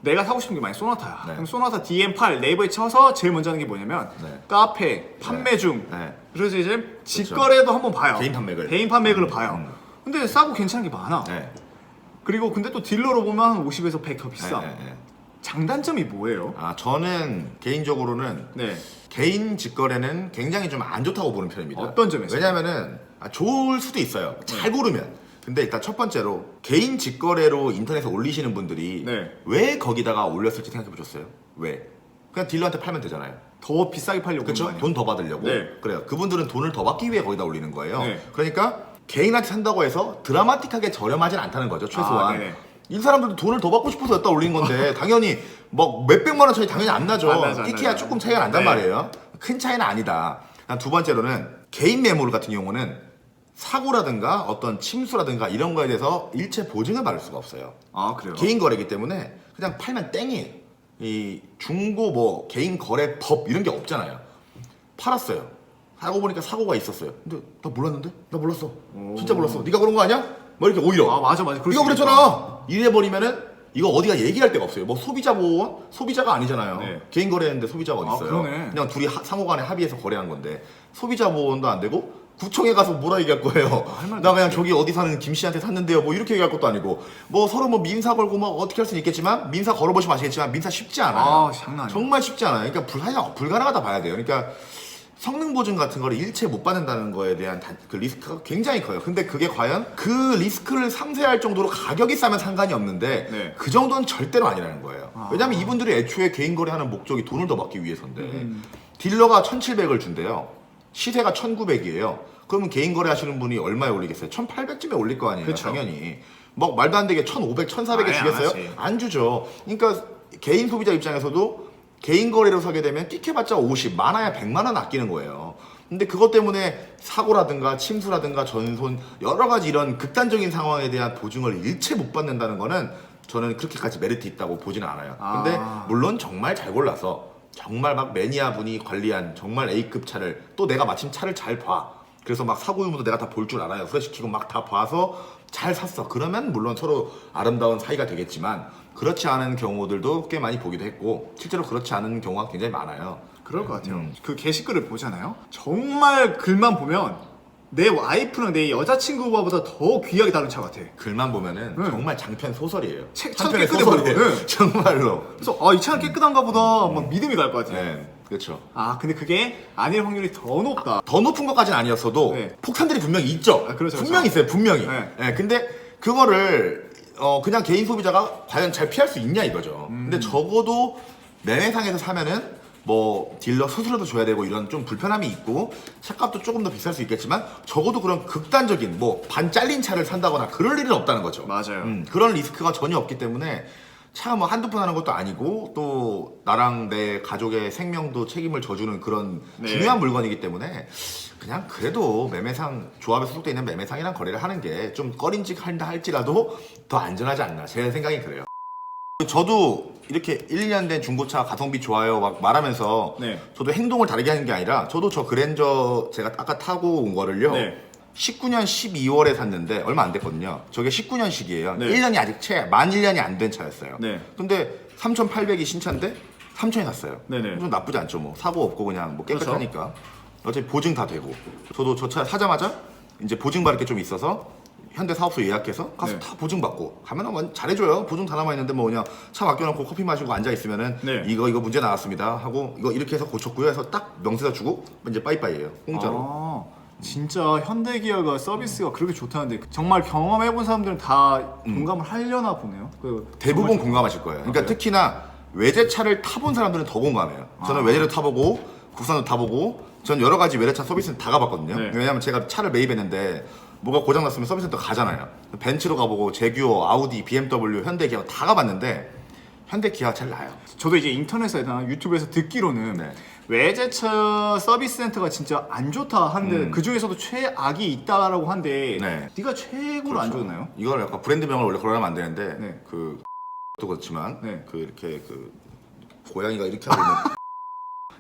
내가 사고 싶은 게 만약 소나타야. 네. 그럼 소나타 DM8 네이버에 쳐서 제일 먼저 하는 게 뭐냐면 네. 카페, 판매 중. 네. 그래서 이제 직거래도 한번 봐요. 개인 판매글. 개인 판매글을 봐요. 근데 싸고 괜찮은 게 많아. 네. 그리고 근데 또 딜러로 보면 한 50에서 100 더 비싸. 네, 네, 네. 장단점이 뭐예요? 아 저는 개인적으로는 네. 개인 직거래는 굉장히 좀 안 좋다고 보는 편입니다. 어떤 점에서? 왜냐면은 좋을 수도 있어요. 잘 고르면. 근데 일단 첫 번째로 개인 직거래로 인터넷에 올리시는 분들이 네. 왜 거기다가 올렸을지 생각해 보셨어요? 왜? 그냥 딜러한테 팔면 되잖아요. 더 비싸게 팔려고 그렇죠? 그런 거 돈 더 받으려고. 네. 그래요. 그분들은 돈을 더 받기 위해 거기다 올리는 거예요. 네. 그러니까 개인한테 산다고 해서 드라마틱하게 저렴하진 않다는 거죠. 최소한. 네네. 이 사람들도 돈을 더 받고 싶어서 여기다 올린 건데 당연히 뭐 몇백만 원 차이 당연히 안 나죠. 안 나죠, 안 끼키야 나죠. 조금 차이가 난단 네. 말이에요. 큰 차이는 아니다. 두 번째로는 개인 매물 같은 경우는 사고라든가 어떤 침수라든가 이런 거에 대해서 일체 보증을 받을 수가 없어요. 아 그래요? 개인 거래이기 때문에 그냥 팔면 땡이에요. 이 중고 뭐 개인 거래 법 이런 게 없잖아요. 팔았어요. 알고 보니까 사고가 있었어요. 근데 나 몰랐는데? 나 몰랐어. 진짜 몰랐어. 네가 그런 거 아니야? 뭐 이렇게 오히려. 아 맞아 맞아. 그럴 네가 수 그랬잖아. 이래 버리면은 이거 어디가 얘기할 데가 없어요. 뭐 소비자 보호원? 소비자가 아니잖아요. 네. 개인 거래했는데 소비자가 어디 아, 있어요? 그러네. 그냥 둘이 상호간에 합의해서 거래한 건데 소비자 보호원도 안 되고 구청에 가서 뭐라 얘기할 거예요. 할 말도 나 그냥 없지. 저기 어디 사는 김 씨한테 샀는데요. 뭐 이렇게 얘기할 것도 아니고 뭐 서로 뭐 민사 걸고 막 어떻게 할 수는 있겠지만 민사 걸어보시면 아시겠지만 민사 쉽지 않아요. 아, 장난 아니야. 정말 쉽지 않아요. 그러니까 불가능하다 봐야 돼요. 그러니까 성능 보증 같은 거를 일체 못 받는다는 거에 대한 그 리스크가 굉장히 커요. 근데 그게 과연 그 리스크를 상쇄할 정도로 가격이 싸면 상관이 없는데 네. 그 정도는 절대로 아니라는 거예요. 왜냐면 이분들이 애초에 개인 거래하는 목적이 돈을 더 받기 위해서인데 딜러가 1,700을 준대요. 시세가 1,900이에요. 그러면 개인 거래 하시는 분이 얼마에 올리겠어요? 1,800쯤에 올릴 거 아니에요. 그쵸. 당연히. 막 말도 안 되게 1,500, 1,400에 아예 안 주겠어요? 하지. 안 주죠. 그러니까 개인 소비자 입장에서도 개인 거래로 사게 되면 끼케봤자 50, 많아야 100만 원 아끼는 거예요. 근데 그것 때문에 사고라든가 침수라든가 전손 여러 가지 이런 극단적인 상황에 대한 보증을 일체 못 받는다는 거는 저는 그렇게까지 메리트 있다고 보지는 않아요. 근데 물론 정말 잘 골라서 정말 막 매니아 분이 관리한 정말 A급 차를 또 내가 마침 차를 잘 봐. 그래서 막 사고 유무도 내가 다 볼 줄 알아요. 후레시키고 막 다 봐서 잘 샀어. 그러면 물론 서로 아름다운 사이가 되겠지만 그렇지 않은 경우들도 꽤 많이 보기도 했고 실제로 그렇지 않은 경우가 굉장히 많아요. 그럴 것 같아요. 그 게시글을 보잖아요. 정말 글만 보면 내 와이프랑 내 여자친구보다 더 귀하게 다룬 차 같아. 글만 보면은 네. 정말 장편 소설이에요. 차 장편의 깨끗해 소설이에요. 보이고. 네. 정말로. 그래서 아, 이 차는 깨끗한가 보다 막 믿음이 갈 것 같아. 네, 그렇죠. 아 근데 그게 아닐 확률이 더 높다. 더 높은 것까지는 아니었어도 네. 폭탄들이 분명히 있죠. 아, 그렇죠, 분명히 있어요. 분명히. 네. 네, 근데 그거를 그냥 개인 소비자가 과연 잘 피할 수 있냐 이거죠. 근데 적어도 매매상에서 사면은 뭐 딜러 수수료도 줘야 되고 이런 좀 불편함이 있고 차값도 조금 더 비쌀 수 있겠지만 적어도 그런 극단적인 뭐 반 잘린 차를 산다거나 그럴 일은 없다는 거죠. 맞아요. 그런 리스크가 전혀 없기 때문에 차 뭐 한두 푼 하는 것도 아니고 또 나랑 내 가족의 생명도 책임을 져주는 그런 네. 중요한 물건이기 때문에 그냥 그래도 매매상 조합에 소속돼 있는 매매상이랑 거래를 하는 게 좀 꺼림직한다 할지라도 더 안전하지 않나 제 생각이 그래요. 저도 이렇게 1, 2년 된 중고차 가성비 좋아요 막 말하면서 네. 저도 행동을 다르게 하는 게 아니라 저도 저 그랜저 제가 아까 타고 온 거를요 네. 19년 12월에 샀는데 얼마 안 됐거든요. 저게 19년식이에요. 네. 1년이 아직 만 1년이 안 된 차였어요. 네. 근데 3,800이 신차인데 3,000에 샀어요. 네네. 좀 나쁘지 않죠. 뭐 사고 없고 그냥 뭐 깨끗하니까. 어차피 보증 다 되고. 저도 저 차 사자마자 이제 보증 받을 게 좀 있어서 현대 사업소 예약해서 가서 네. 다 보증 받고 가면은 잘해줘요. 보증 다 남아 있는데 뭐 그냥 차 맡겨놓고 커피 마시고 앉아 있으면은 네. 이거 문제 나왔습니다 하고 이거 이렇게 해서 고쳤고요 해서 딱 명세서 주고 이제 빠이빠이예요. 공짜로. 아, 진짜 현대기아가 서비스가 그렇게 좋다는데 정말 경험해본 사람들은 다 공감을 하려나 보네요. 대부분 정말 공감하실 거예요. 그러니까 그래요? 특히나 외제차를 타본 사람들은 더 공감해요. 저는 외제를 타보고 국산도 타보고 전 여러 가지 외제차 서비스는 다 가봤거든요. 네. 왜냐하면 제가 차를 매입했는데 뭐가 고장났으면 서비스센터 가잖아요. 벤츠로 가보고 제규어, 아우디, BMW, 현대, 기아 다 가봤는데 현대, 기아가 제일 나아요. 저도 이제 인터넷에나 유튜브에서 듣기로는 네. 외제차 서비스 센터가 진짜 안 좋다 한데 그 중에서도 최악이 있다라고 한데 네. 네가 최고로 안 좋나요? 이걸 약간 브랜드명을 원래 걸어가면 안 되는데 네. 그 또 그렇지만 네. 그 이렇게 그 고양이가 이렇게 하고 있는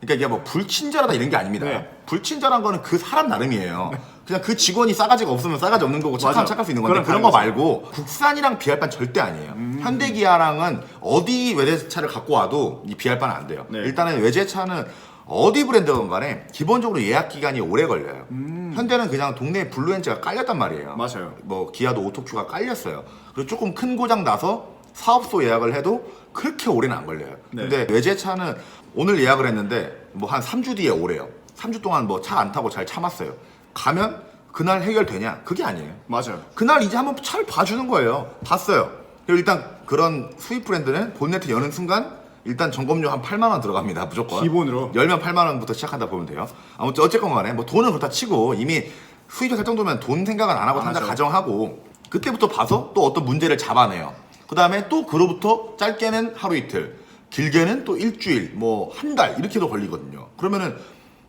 그러니까 이게 뭐 불친절하다 이런 게 아닙니다. 네. 불친절한 거는 그 사람 나름이에요. 그냥 그 직원이 싸가지가 없으면 싸가지 없는 거고 착하면 맞아. 착할 수 있는 건데 그런 거 말고 국산이랑 비할 바는 절대 아니에요. 현대기아랑은 어디 외제차를 갖고 와도 이 비할 바는 안 돼요. 네. 일단은 외제차는 어디 브랜드건 간에 기본적으로 예약 기간이 오래 걸려요. 현대는 그냥 동네에 블루엔즈가 깔렸단 말이에요. 맞아요. 뭐 기아도 오토큐가 깔렸어요. 그리고 조금 큰 고장 나서 사업소 예약을 해도 그렇게 오래는 안 걸려요. 네. 근데 외제차는 오늘 예약을 했는데 뭐 한 3주 뒤에 오래요. 3주 동안 뭐 차 안 타고 잘 참았어요. 가면 그날 해결되냐? 그게 아니에요. 맞아요. 그날 이제 한번 차를 봐주는 거예요. 봤어요. 그리고 일단 그런 수입 브랜드는 본네트 여는 순간 일단 점검료 한 8만 원 들어갑니다. 무조건. 기본으로. 열면 8만 원부터 시작한다 보면 돼요. 아무튼 어쨌건 간에 뭐 돈은 그렇다 치고 이미 수입자 살 정도면 돈 생각은 안 하고 산다 맞아요. 가정하고 그때부터 봐서 또 어떤 문제를 잡아내요. 그 다음에 또 그로부터 짧게는 하루 이틀, 길게는 또 일주일, 뭐 한 달 이렇게도 걸리거든요. 그러면은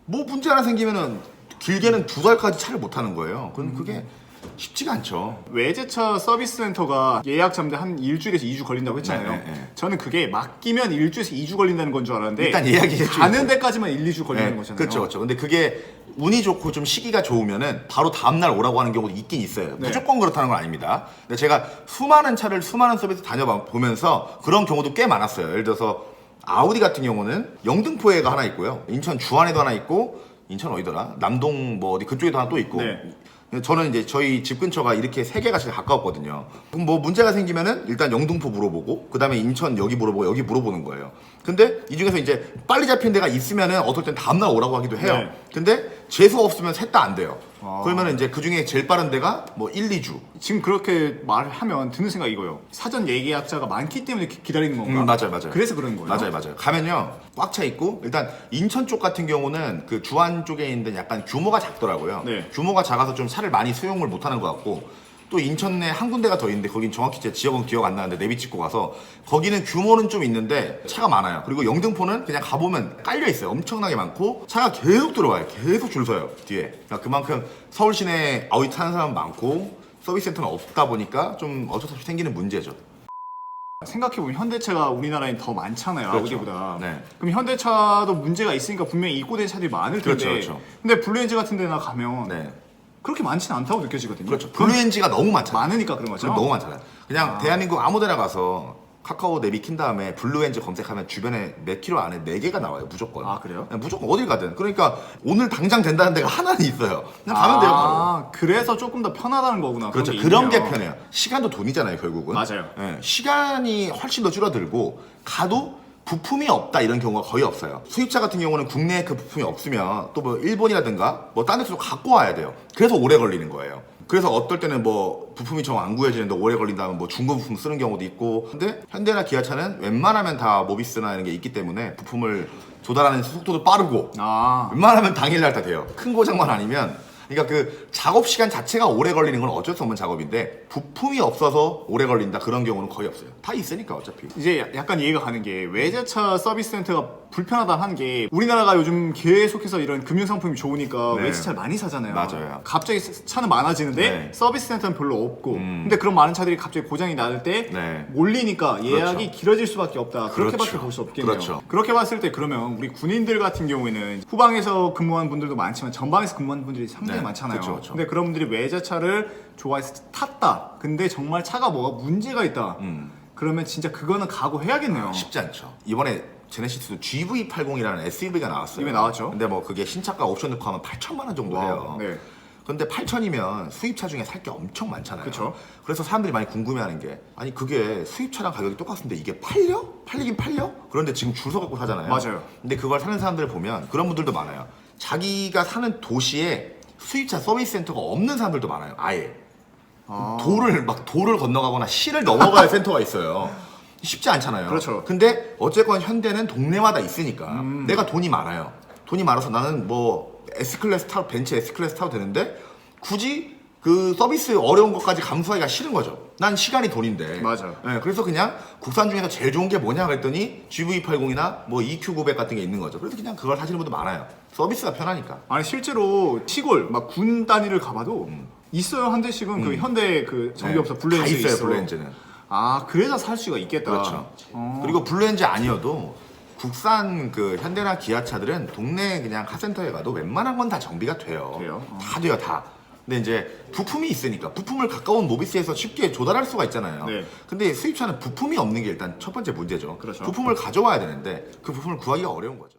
뭐 문제 하나 생기면은 길게는 2달까지 차를 못 타는 거예요. 그럼 그게 쉽지가 않죠. 외제차 서비스 센터가 예약 잡는데 한 일주일에서 2주 걸린다고 했잖아요. 네, 네, 네. 저는 그게 맡기면 일주일에서 2주 걸린다는 건 줄 알았는데 일단 예약이 가는 데까지만 1, 2주 걸리는 네, 거잖아요. 그렇죠, 그렇죠. 근데 그게 운이 좋고 좀 시기가 좋으면은 바로 다음날 오라고 하는 경우도 있긴 있어요. 네. 무조건 그렇다는 건 아닙니다. 근데 제가 수많은 차를 수많은 서비스 다녀보면서 그런 경우도 꽤 많았어요. 예를 들어서 아우디 같은 경우는 영등포에가 하나 있고요. 인천 주안에도 하나 있고 인천 어디더라? 남동 뭐 어디 그쪽에도 하나 또 있고. 네. 저는 이제 저희 집 근처가 이렇게 세 개가 제일 가까웠거든요. 그럼 뭐 문제가 생기면은 일단 영등포 물어보고 그다음에 인천 여기 물어보고 여기 물어보는 거예요. 근데 이 중에서 이제 빨리 잡힌 데가 있으면은 어떨 땐 다음날 오라고 하기도 해요. 네. 근데 재수 없으면 셋 다 안 돼요. 아. 그러면은 이제 그 중에 제일 빠른 데가 뭐 1, 2주. 지금 그렇게 말을 하면 드는 생각이 이거예요. 사전 예약자가 많기 때문에 기다리는 건가? 맞아요. 그래서 그런 거예요. 맞아요. 가면요 꽉 차 있고 일단 인천 쪽 같은 경우는 그 주안 쪽에 있는 약간 규모가 작더라고요. 네. 규모가 작아서 좀 차를 많이 수용을 못하는 것 같고 또 인천에 한 군데가 더 있는데 거긴 정확히 제 지역은 기억 안 나는데 내비 찍고 가서 거기는 규모는 좀 있는데 차가 많아요. 그리고 영등포는 그냥 가보면 깔려 있어요. 엄청나게 많고 차가 계속 들어와요. 계속 줄 서요 뒤에. 그러니까 그만큼 서울 시내에 아우디 타는 사람 많고 서비스 센터는 없다 보니까 좀 어쩔 수 없이 생기는 문제죠. 생각해보면 현대차가 우리나라에 더 많잖아요. 그렇죠. 아우디보다. 네. 그럼 현대차도 문제가 있으니까 분명히 입고된 차들이 많을 텐데. 그렇죠. 근데 블루엔즈 같은 데나 가면 네. 그렇게 많지는 않다고 느껴지거든요. 그렇죠. 블루엔지가 너무 많잖아요. 많으니까 그런 거죠. 너무 많잖아요. 그냥 대한민국 아무 데나 가서 카카오 내비 킨 다음에 블루엔즈 검색하면 주변에 몇 킬로 안에 4개가 나와요. 무조건. 아, 그래요? 네, 무조건 어딜 가든. 그러니까 오늘 당장 된다는 데가 하나는 있어요. 그냥 가면 돼요. 바로. 그래서 조금 더 편하다는 거구나. 그렇죠. 게 그런 게 있네요. 편해요. 시간도 돈이잖아요, 결국은. 맞아요. 예, 시간이 훨씬 더 줄어들고 가도 부품이 없다 이런 경우가 거의 없어요. 수입차 같은 경우는 국내에 그 부품이 없으면 또 뭐 일본이라든가 뭐 딴 데서 갖고 와야 돼요. 그래서 오래 걸리는 거예요. 그래서 어떨 때는 뭐 부품이 정 안 구해지는데 오래 걸린다면 뭐 중고 부품 쓰는 경우도 있고 근데 현대나 기아차는 웬만하면 다 모비스나 이런 게 있기 때문에 부품을 조달하는 속도도 빠르고 웬만하면 당일날 다 돼요. 큰 고장만 아니면 그러니까 그 작업 시간 자체가 오래 걸리는 건 어쩔 수 없는 작업인데 부품이 없어서 오래 걸린다 그런 경우는 거의 없어요. 다 있으니까 어차피. 이제 약간 이해가 가는 게 외제차 서비스 센터가 불편하다 한 게 우리나라가 요즘 계속해서 이런 금융 상품이 좋으니까 네. 외제차를 많이 사잖아요. 맞아요. 갑자기 차는 많아지는데 네. 서비스 센터는 별로 없고 근데 그런 많은 차들이 갑자기 고장이 날 때 네. 몰리니까 예약이 그렇죠. 길어질 수밖에 없다. 그렇게밖에 그렇죠. 볼 수 없겠네요. 그렇죠. 그렇게 봤을 때 그러면 우리 군인들 같은 경우에는 후방에서 근무한 분들도 많지만 전방에서 근무하는 분들이 상당히 네. 많잖아요. 그렇죠. 근데 그런 분들이 외제차를 좋아해서 탔다. 근데 정말 차가 뭐가 문제가 있다. 그러면 진짜 그거는 각오해야겠네요. 쉽지 않죠. 이번에 제네시스도 GV80이라는 SUV가 나왔어요. 이미 나왔죠. 근데 뭐 그게 신차가 옵션 넣고 하면 8천만 원 정도 해요. 네. 근데 8천이면 수입차 중에 살 게 엄청 많잖아요. 그쵸. 그래서 사람들이 많이 궁금해하는 게 아니 그게 수입차랑 가격이 똑같은데 이게 팔려? 팔리긴 팔려? 그런데 지금 줄 서 갖고 사잖아요. 맞아요. 근데 그걸 사는 사람들을 보면 그런 분들도 많아요. 자기가 사는 도시에 수입차 서비스 센터가 없는 사람들도 많아요. 아예. 도를 건너가거나 시를 넘어가야 센터가 있어요. 쉽지 않잖아요. 그렇죠. 근데 어쨌건 현대는 동네마다 있으니까 내가 돈이 많아요. 돈이 많아서 나는 뭐 S클래스 타고 벤츠 S클래스 타도 되는데 굳이 그 서비스 어려운 것까지 감수하기가 싫은 거죠. 난 시간이 돈인데. 맞아요. 네, 그래서 그냥 국산 중에서 제일 좋은 게 뭐냐 그랬더니 GV80이나 뭐 EQ900 같은 게 있는 거죠. 그래서 그냥 그걸 사시는 분도 많아요. 서비스가 편하니까. 아니 실제로 시골 막 군 단위를 가봐도 있어요. 한 대씩은 그 현대 그 정비업소 네, 블루엔즈 다 있어요, 있어. 블루엔즈는. 아 그래서 살 수가 있겠다. 그렇죠. 그리고 블루엔즈 아니어도 국산 그 현대나 기아차들은 동네 그냥 카센터에 가도 웬만한 건 다 정비가 돼요. 돼요? 다 돼요, 다. 근데 이제 부품이 있으니까 부품을 가까운 모비스에서 쉽게 조달할 수가 있잖아요. 네. 근데 수입차는 부품이 없는 게 일단 첫 번째 문제죠. 그렇죠. 부품을 가져와야 되는데 그 부품을 구하기가 어려운 거죠.